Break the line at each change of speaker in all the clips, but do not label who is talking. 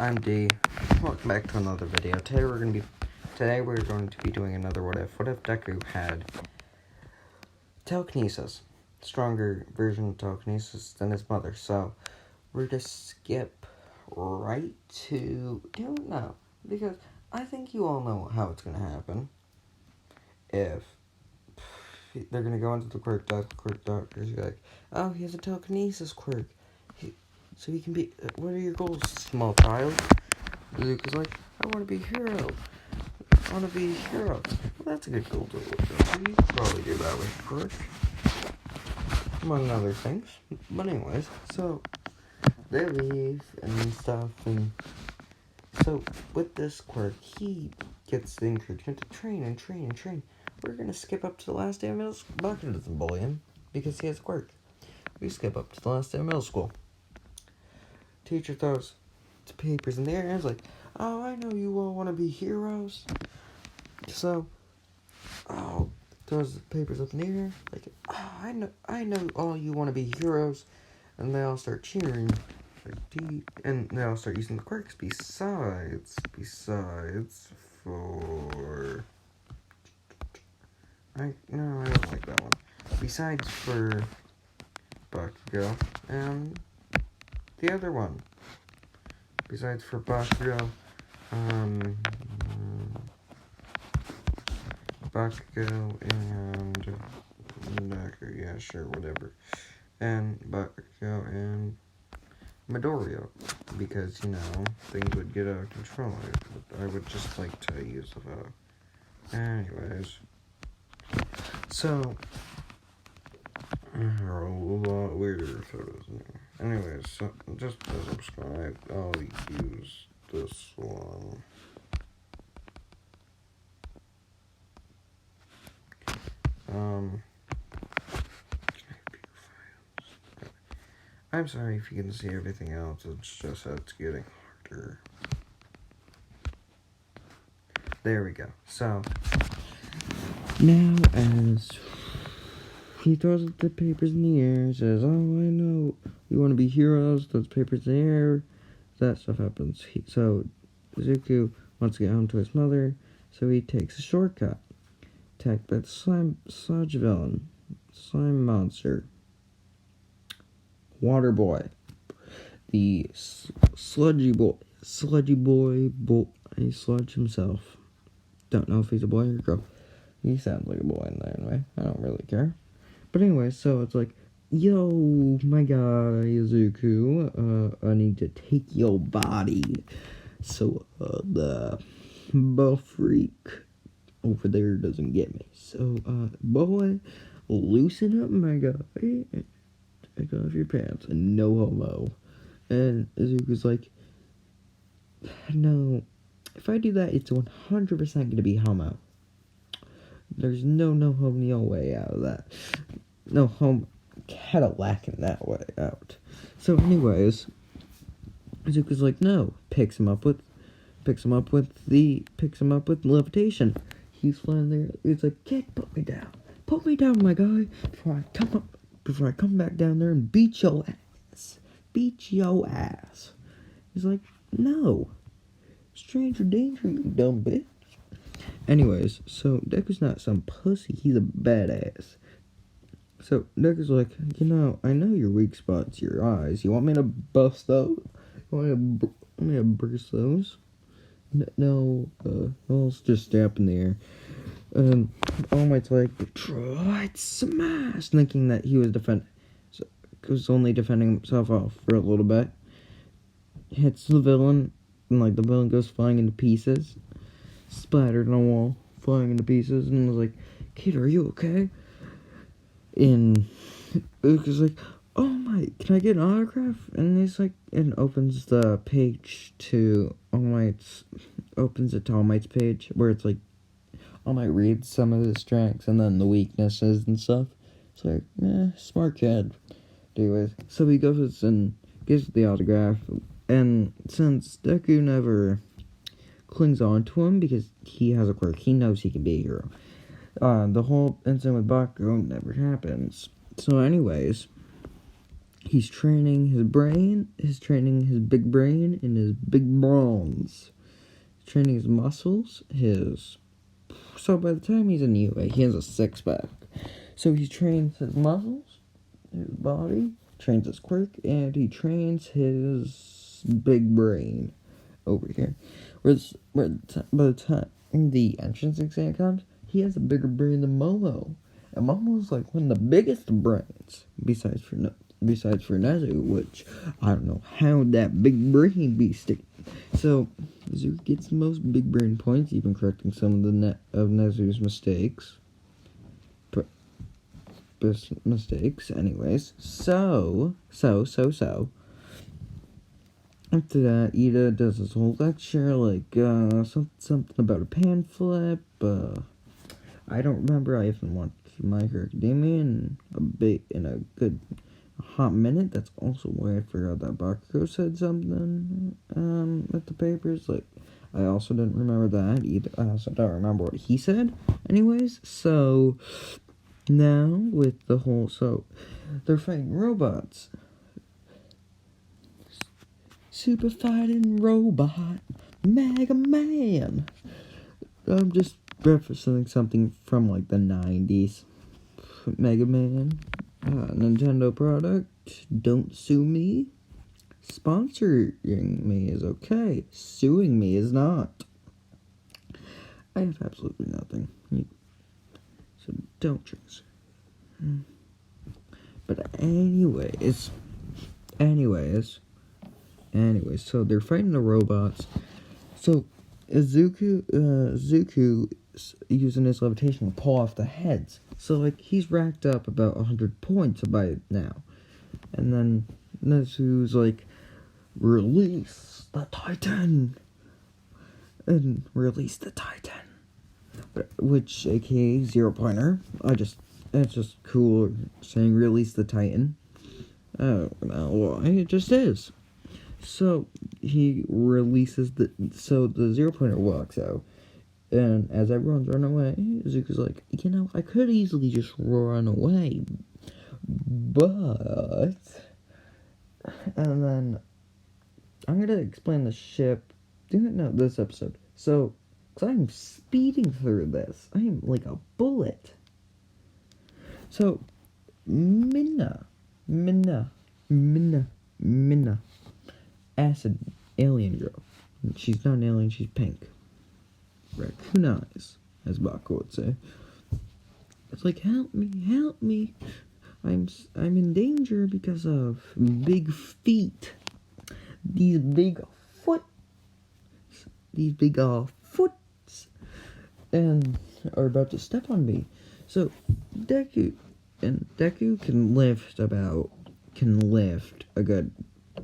I'm D. Welcome back to another video. Today we're going to be doing another what if. What if Deku had telekinesis, stronger version of telekinesis than his mother? So we're going to skip right to don't know, because I think you all know how it's going to happen. If they're going to go into the quirk doctors, you're like, oh, he has a telekinesis quirk. So he can be, what are your goals, small child? Luke is like, I want to be a hero. I want to be a hero. Well, that's a good goal to look at. So you could probably do that with quirk, among other things. But anyways, so they leave and stuff, and so with this quirk, he gets the encouragement to train and train and train. We're going to skip up to the last day of middle school. Bucket doesn't bully him because he has a quirk. We skip up to the last day of middle school. Teacher throws the papers in the air and is like, oh, I know you all want to be heroes. So, throws the papers up in the air, like, oh, I know all you want to be heroes. And they all start cheering, and they all start using the quirks besides for, I don't like that one. Besides for Bakugo and the other one. Besides for Bakugo, Bakugo and Deku, yeah, sure, whatever. And Bakugo and Midoriya, because, things would get out of control. I would just like to use the vote. Anyways. So, a lot weirder photos in here. Anyways, so just to subscribe, I'll use this one. I'm sorry if you can see everything else, it's just that it's getting harder. There we go. So, now as he throws the papers in the air, says, oh, I know, you want to be heroes, throws papers in the air, that stuff happens. So, Zuko wants to get home to his mother, so he takes a shortcut. Attacked by the sludge villain, slime monster, water boy, the sludgy boy, he sludge himself. Don't know if he's a boy or a girl. He sounds like a boy in there anyway. I don't really care. But anyway, so it's like, yo, my guy, Zuko, I need to take your body. So, the buff freak over there doesn't get me. So, boy, loosen up, my guy. Take off your pants. And no homo. And Zuko's like, no, if I do that, it's 100% going to be homo. There's no homo way out of that. No homo Cadillac in that way out. So anyways, Zuko's like, no, picks him up with levitation. He's flying there. It's like, kid, put me down, my guy, before I come back down there and beat your ass. He's like, no, stranger danger, you dumb bitch. Anyways, so Deku's not some pussy, he's a badass. So Deku's like, I know your weak spot's your eyes. You want me to bust those? You want me to burst those? No, let's just stab in the air. All Might's like, try smash, thinking that he was only defending himself off for a little bit. Hits the villain, and the villain goes flying into pieces. Splattered on a wall, flying into pieces, and was like, kid, are you okay? And Luke is like, oh my, can I get an autograph? And he's like, and opens the page to All Might's page, where it's like, All Might reads some of his strengths, and then the weaknesses and stuff. It's like, smart kid. Anyways, so he goes and gives the autograph, and since Deku never clings on to him because he has a quirk, he knows he can be a hero. The whole incident with Bakugo never happens. So anyways, he's training his brain, he's training his big brain and his big bones. He's training his muscles, so by the time he's in UA, he has a six-pack. So he trains his muscles, his body, trains his quirk, and he trains his big brain over here. By the time the entrance exam comes, he has a bigger brain than Momo. And Momo's like one of the biggest brains, besides for Nezu, which I don't know how that big brain beast. So Nezu gets the most big brain points, even correcting some of Nezu's mistakes. Anyways. So. After that, Ida does this whole lecture, like, something about a pan flip. I don't remember. I haven't watched My Hero Academia in a good hot minute. That's also why I forgot that Bakugo said something, at the papers. Like, I also didn't remember that either. I also don't remember what he said. Anyways, so, now, with the whole, they're fighting robots. Super fighting robot, Mega Man. I'm just referencing something from like the 90s. Mega Man, Nintendo product. Don't sue me. Sponsoring me is okay. Suing me is not. I have absolutely nothing. So don't trust. But anyways, so they're fighting the robots. So Zuko using his levitation to pull off the heads. So like he's racked up about 100 points by now. And then Nezu's like, release the Titan. And release the Titan. Which aka 0-pointer. It's just cool saying release the Titan. I don't know why, it just is. So he releases the 0-pointer walks out, and as everyone's running away, Zuko's like, I could easily just run away, but, and then I'm gonna explain the ship. This episode. So, cause I'm speeding through this, I am like a bullet. So, Minna. Acid alien girl. She's not an alien, she's pink. Raccoon eyes, as Baku would say. It's like, help me. I'm in danger because of big feet. These big foots. And are about to step on me. So Deku can lift a good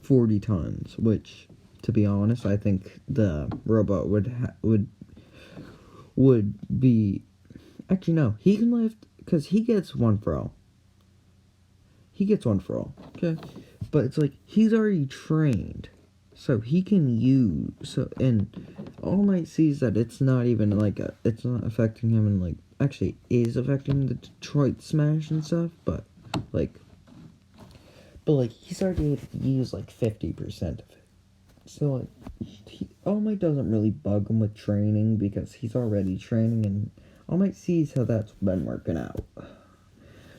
40 tons, which, to be honest, I think the robot would be. Actually, no, he can lift because he gets one for all. Okay, but it's like he's already trained, so he can use. And All Might sees that it's not even it's not affecting him, and actually is affecting the Detroit Smash and stuff, but he's already able to use 50% of it. So All Might doesn't really bug him with training because he's already training, and All Might sees how that's been working out.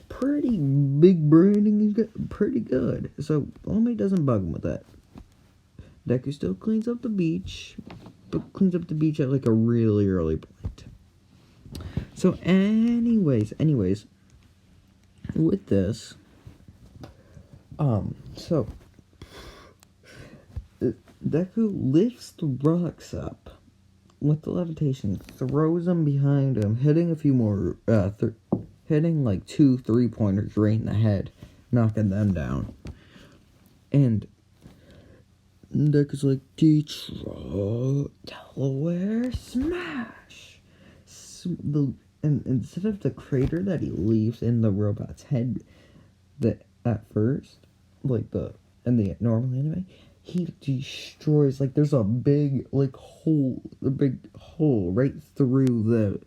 Pretty big branding is pretty good. So All Might doesn't bug him with that. Deku still cleans up the beach, but cleans up the beach at a really early point. So anyways, with this, so Deku lifts the rocks up with the levitation, throws them behind him, hitting a few more, hitting 2 3-pointers right in the head, knocking them down. And Deku's like, Detroit, Delaware, smash! And instead of the crater that he leaves in the robot's head, at first, in the normal anime, he destroys, there's a big, hole right through the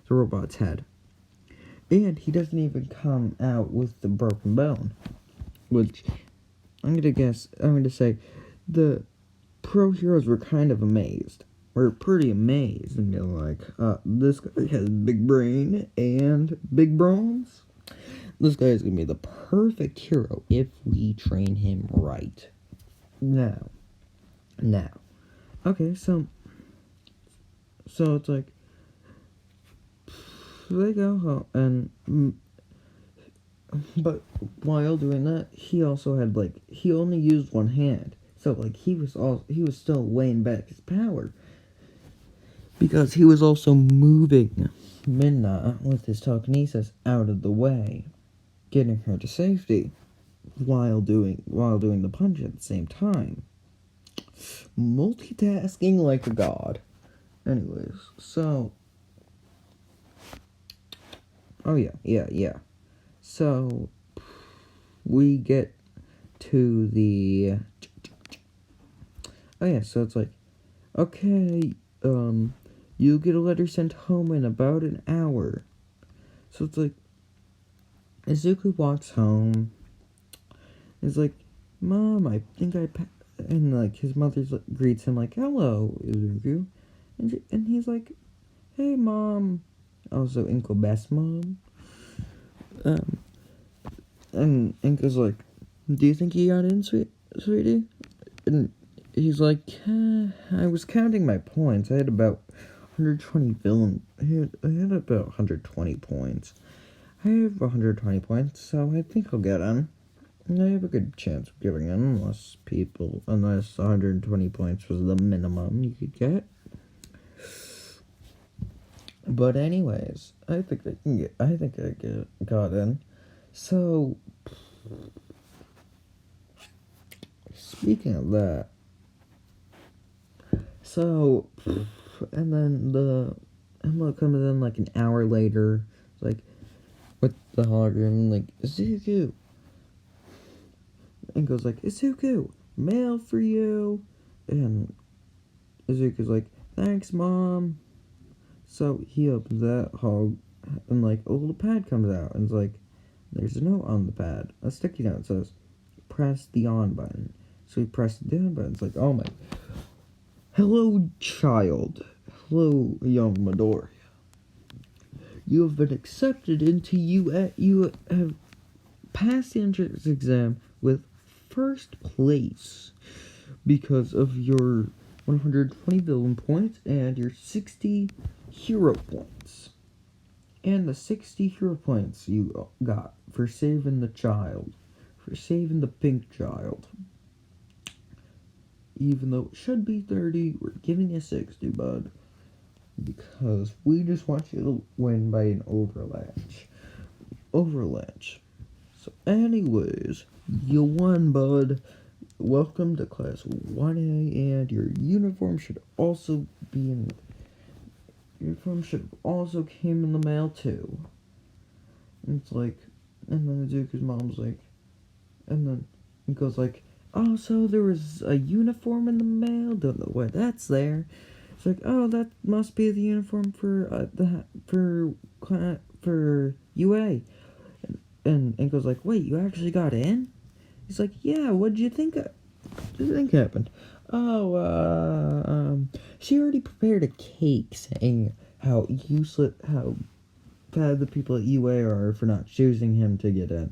robot's head. And he doesn't even come out with the broken bone, which I'm going to say the pro heroes were kind of amazed. We're pretty amazed and they're like, this guy has big brain and big bronze. This guy is going to be the perfect hero if we train him right. Now. Okay, so it's like, they go home, but while doing that, he also had, he only used one hand. So, he was still weighing back his power. Because he was also moving Minna with his telekinesis out of the way, getting her to safety, while doing the punch at the same time. Multitasking like a god. Anyways, so... Oh, yeah. So, we get to the... Oh, yeah, so it's like, okay, you'll get a letter sent home in about an hour. So it's like, Izuku walks home. It's like, Mom, I think and, his mother greets him like, hello, Izuku. And he's like, hey, Mom. Also, Inko Best Mom. And Inko's like, do you think you got in, sweetie? And he's like, I was counting my points. I had about 120 I had about 120 points. I have 120 points, so I think I'll get in. And I have a good chance of getting in, unless 120 points was the minimum you could get. But anyways, I think I got in. So, speaking of that, and then Emma comes in an hour later, with the hologram, Izuku. And goes Izuku, mail for you. And Izuku's like, thanks, Mom. So he opens that hog, and a little pad comes out, and it's there's a note on the pad, a sticky note. It says, press the on button. So he presses the on button. It's oh my. Hello, child. Hello, young Midoriya. You have been accepted into you have passed the entrance exam with first place because of your 120 villain points and your 60 hero points. And the 60 hero points you got for saving the child. For saving the pink child. Even though it should be 30, we're giving you 60, bud. Because we just want you to win by an overlatch. So anyways, you won, bud. Welcome to class 1A, and your uniform should also came in the mail too. And it's and then Izuku's mom's and then he goes oh, so there was a uniform in the mail? Don't know why that's there. It's oh, that must be the uniform for UA. And goes wait, you actually got in? He's yeah, what did you think happened? Oh, she already prepared a cake saying how bad the people at UA are for not choosing him to get in.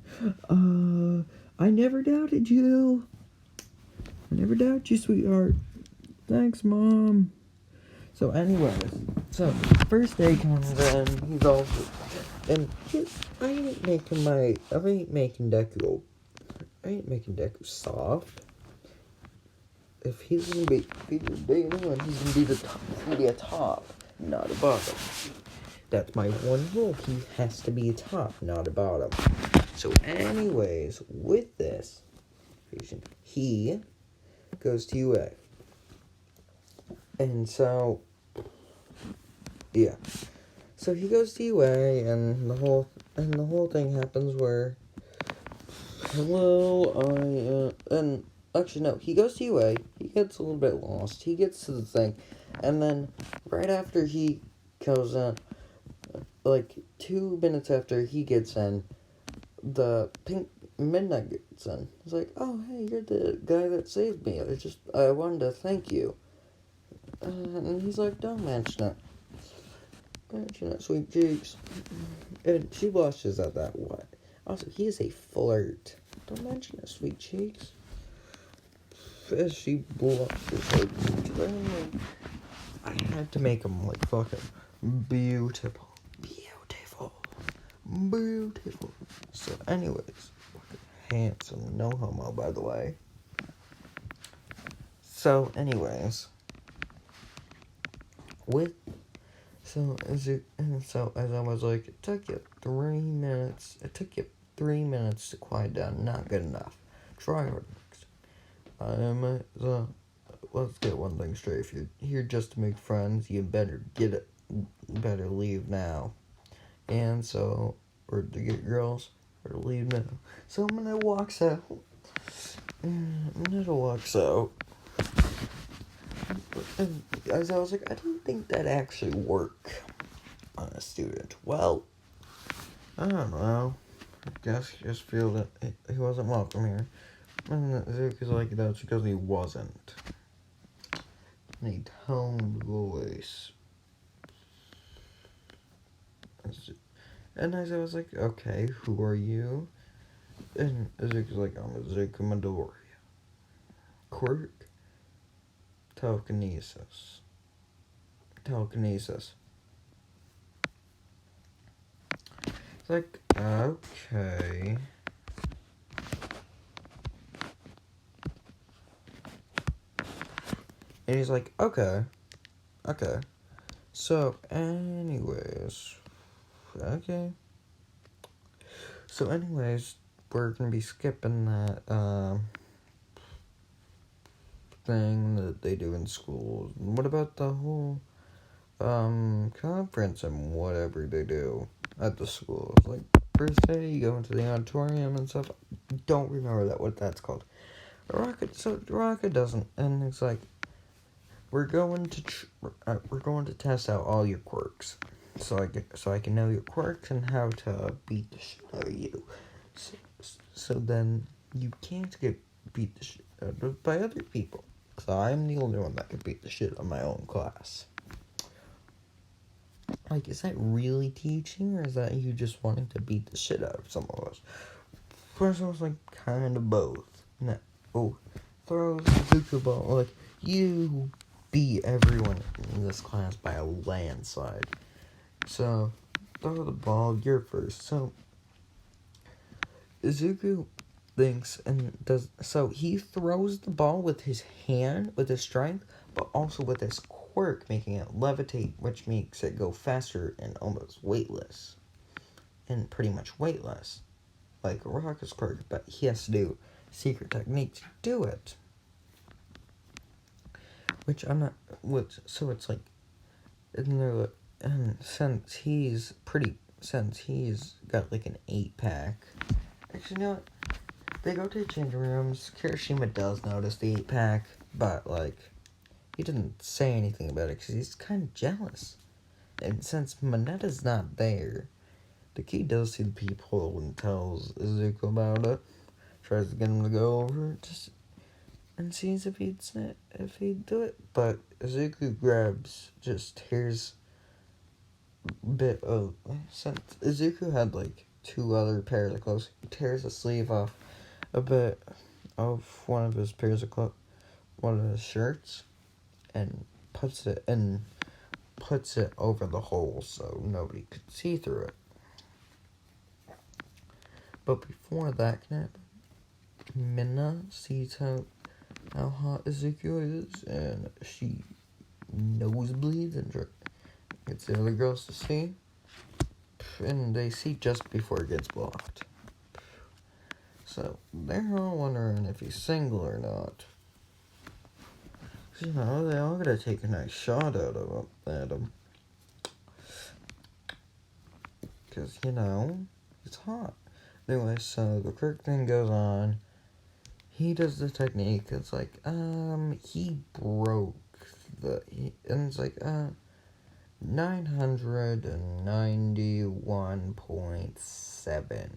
I never doubted you. I never doubted you, sweetheart. Thanks, Mom. So anyways, first day comes in, he's all, and I ain't making Deku soft. If he's gonna be the big one, he's gonna be a top, not a bottom. That's my one rule, he has to be a top, not a bottom. So anyways, with this, he goes to UA. And so, yeah. So he goes to UA, and the whole thing happens where, and actually no, he goes to UA, he gets a little bit lost, he gets to the thing, and then right after he goes in, 2 minutes after he gets in, the Midnight gets in. He's like, oh, hey, you're the guy that saved me. I wanted to thank you. And he's like, don't mention it. Mention it, sweet cheeks. And she blushes at that. What? Also, he is a flirt. Don't mention it, sweet cheeks. As she blushes, like, I had to make him, like, fucking beautiful. Beautiful. So, anyways, handsome, no homo, by the way. So, anyways, as I was like, it took you 3 minutes. It took you 3 minutes to quiet down. Not good enough. Try hard next. Let's get one thing straight. If you're here just to make friends, you better better leave now. And so, or to get girls, or to leave now. So Minetta walks out. And as I was like, I didn't think that'd actually work on a student. Well, I don't know. I guess he just feel that he wasn't welcome here. And Zuko's like, that's because he wasn't. And he toned voice. And as I was like, okay, who are you? And Zuko's like, I'm Zuko Midoriya. Quirk? Telekinesis. It's like, okay. And he's like, okay. So, anyways, okay. So, anyways, we're gonna be skipping that, thing that they do in schools. What about the whole, conference and whatever they do at the schools? Like, first day, you go into the auditorium and stuff. Don't remember what that's called. Rocket doesn't, and it's like, we're going to test out all your quirks, so I can know your quirks and how to beat the shit out of you. So then you can't get beat the shit out of by other people. So I'm the only one that can beat the shit out of my own class. Like, is that really teaching, or is that you just wanting to beat the shit out of some of us? First, I was like, kind of both. Throws the Zuko ball. Like, you beat everyone in this class by a landslide. So, throw the ball, you're first. So, Zuko thinks and does. So, he throws the ball with his hand, with his strength, but also with his quirk, making it levitate, which makes it go faster and almost weightless. And pretty much weightless. Like a rocket's quirk, but he has to do secret technique to do it. So it's like, and since he's got like an 8-pack. Actually, you know what? They go to the changing rooms. Kirishima does notice the 8-pack, but like, he didn't say anything about it because he's kind of jealous. And since Minetta's not there, the kid does see the peephole and tells Zuko about it. Tries to get him to go over it, and sees if he'd do it. But Zuko tears a bit of. Since Zuko had like 2 other pairs of clothes, he tears the sleeve off a bit of one of his shirts, and puts it over the hole so nobody could see through it. But before that can happen, Minna sees how hot Ezekiel is, and she nosebleeds and gets the other girls to see. And they see just before it gets blocked. So they're all wondering if he's single or not. You know, they all gotta take a nice shot at him. Because, you know, it's hot. Anyway, so the quirk thing goes on. He does the technique. It's like, he broke and it's like, 991.7.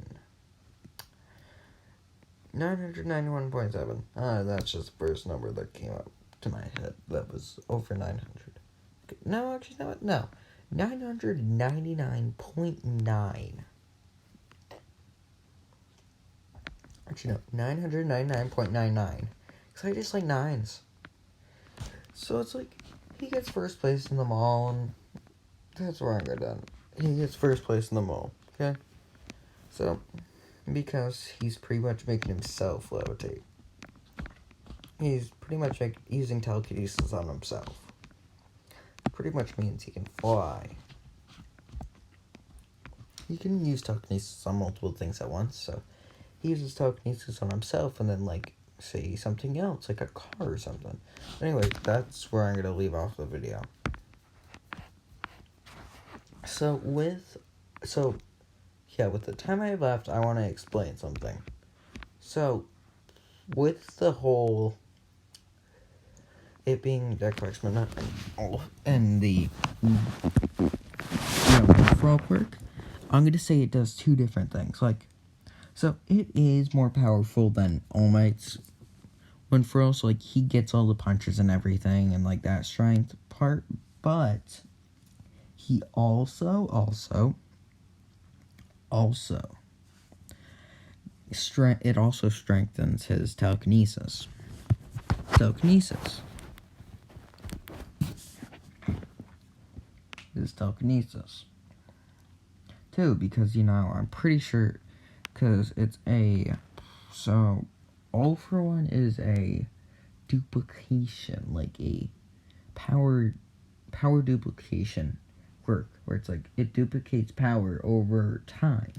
991.7. That's just the first number that came up to my head. That was over 900. No, actually, no. 999.9. Actually, no. 999.99. Because I just like nines. So it's like, he gets first place in the mall, and that's where I'm done. He gets first place in the mall, okay? So, because he's pretty much making himself levitate. He's pretty much like using telekinesis on himself. Pretty much means he can fly. He can use telekinesis on multiple things at once, so he uses telekinesis on himself and then, like, say something else, like a car or something. Anyway, that's where I'm going to leave off the video. So, with the time I have left, I want to explain something. So, with the whole, it being deku X-Men and the, overall quirk, I'm going to say it does two different things. Like, so it is more powerful than All Might's One For All, so, like, he gets all the punches and everything and, like, that strength part, but he also strengthens his telekinesis. His telekinesis. Too, because, I'm pretty sure, because it's so, All For One is a duplication, like a power duplication quirk, where it's like, it duplicates power over time.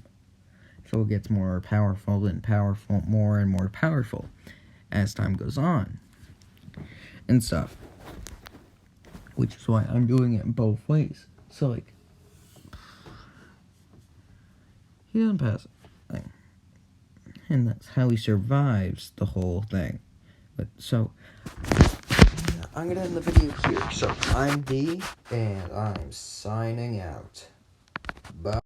So it gets more powerful and more and more powerful as time goes on and stuff. Which is why I'm doing it in both ways. So, like, he doesn't pass it. And that's how he survives the whole thing. But, so, I'm going to end the video here. So, I'm D, and I'm signing out. Bye.